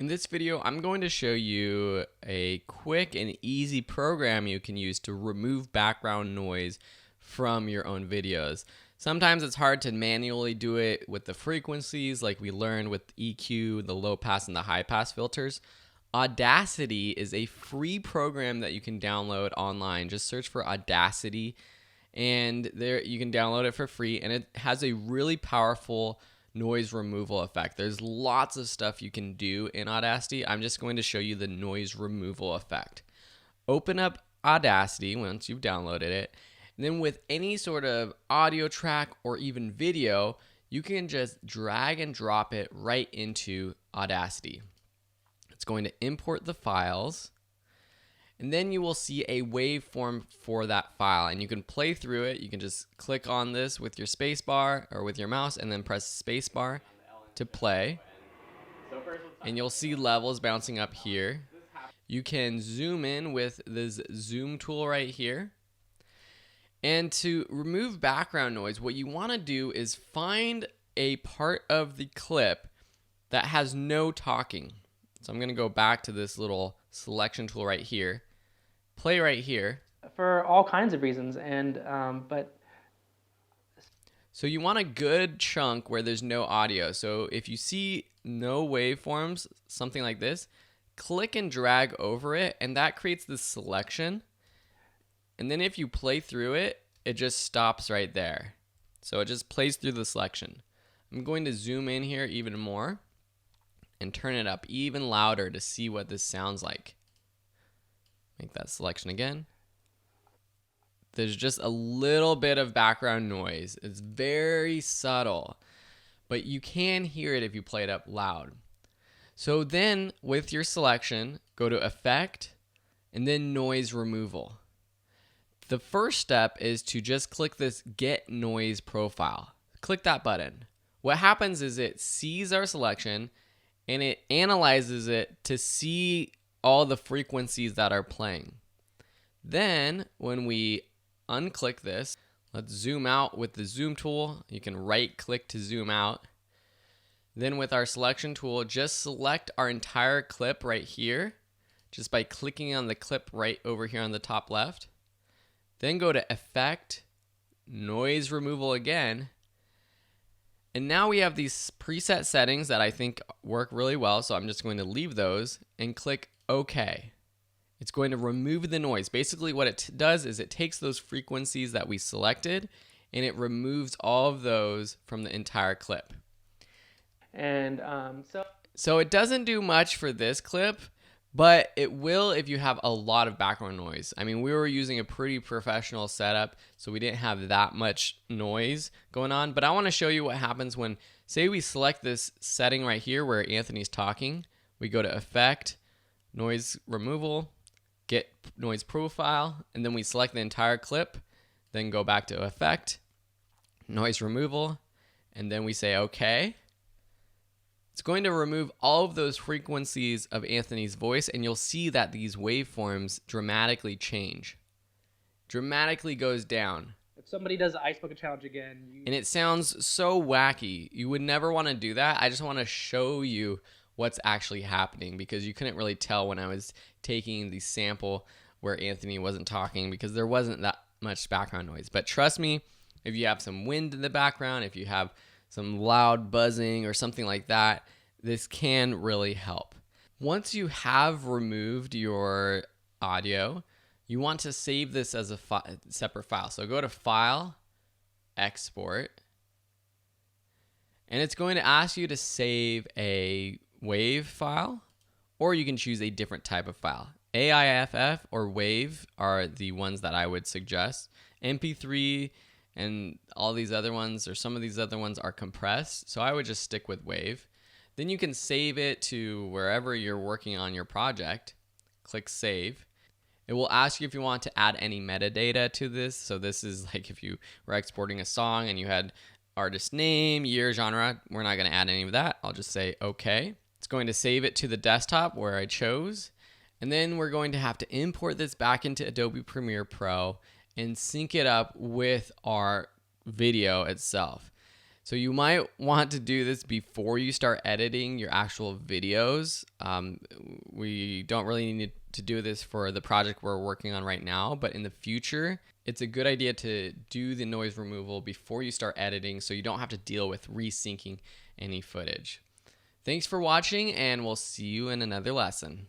In this video, I'm going to show you a quick and easy program you can use to remove background noise from your own videos. Sometimes it's hard to manually do it with the frequencies like we learned with EQ, the low pass and the high pass filters. Audacity is a free program that you can download online. Just search for Audacity and there you can download it for free, and it has a really powerful noise removal effect. There's lots of stuff you can do in Audacity. I'm just going to show you the noise removal effect. Open up Audacity once you've downloaded it, and then with any sort of audio track or even video, you can just drag and drop it right into Audacity. It's going to import the files, and then you will see a waveform for that file, and you can play through it. You can just click on this with your space bar or with your mouse and then press space bar to play, and you'll see levels bouncing up here. You can zoom in with this zoom tool right here. And to remove background noise, what you want to do is find a part of the clip that has no talking. So I'm going to go back to this little selection tool right here. Play right here. For all kinds of reasons, So you want a good chunk where there's no audio. So if you see no waveforms, something like this, click and drag over it, and that creates this selection. And then if you play through it, it just stops right there. So it just plays through the selection. I'm going to zoom in here even more and turn it up even louder to see what this sounds like. Make that selection again. There's just a little bit of background noise. It's very subtle, but you can hear it if you play it up loud. So then with your selection, go to Effect and then Noise Removal. The first step is to just click this Get Noise Profile. Click that button. What happens is it sees our selection and it analyzes it to see all the frequencies that are playing. Then when we unclick this, let's zoom out with the zoom tool. You can right click to zoom out. Then with our selection tool, just select our entire clip right here just by clicking on the clip right over here on the top left. Then go to Effect, Noise Removal again. And now we have these preset settings that I think work really well, so I'm just going to leave those and click OK. It's going to remove the noise. Basically what it does is it takes those frequencies that we selected and it removes all of those from the entire clip. And so it doesn't do much for this clip, but it will if you have a lot of background noise. I mean, we were using a pretty professional setup, so we didn't have that much noise going on. But I want to show you what happens when, say we select this setting right here where Anthony's talking. We go to Effect, Noise Removal, Get Noise Profile, and then we select the entire clip. Then go back to Effect, Noise Removal, and then we say OK. It's going to remove all of those frequencies of Anthony's voice, and you'll see that these waveforms dramatically change. Dramatically goes down. If somebody does the Ice Bucket Challenge again, and it sounds so wacky. You would never want to do that. I just want to show you what's actually happening because you couldn't really tell when I was taking the sample where Anthony wasn't talking because there wasn't that much background noise. But trust me, if you have some wind in the background, if you have some loud buzzing or something like that, this can really help. Once you have removed your audio, you want to save this as a separate file. So go to File, Export, and it's going to ask you to save a WAV file, or you can choose a different type of file. AIFF or WAV are the ones that I would suggest. MP3 and all these other ones, or some of these other ones, are compressed, so I would just stick with WAV. Then you can save it to wherever you're working on your project. Click Save. It will ask you if you want to add any metadata to this. So this is like if you were exporting a song and you had artist name, year, genre. We're not going to add any of that. I'll just say OK. It's going to save it to the desktop where I chose. And then we're going to have to import this back into Adobe Premiere Pro and sync it up with our video itself. So you might want to do this before you start editing your actual videos. We don't really need to do this for the project we're working on right now, but in the future, it's a good idea to do the noise removal before you start editing so you don't have to deal with resyncing any footage. Thanks for watching, and we'll see you in another lesson.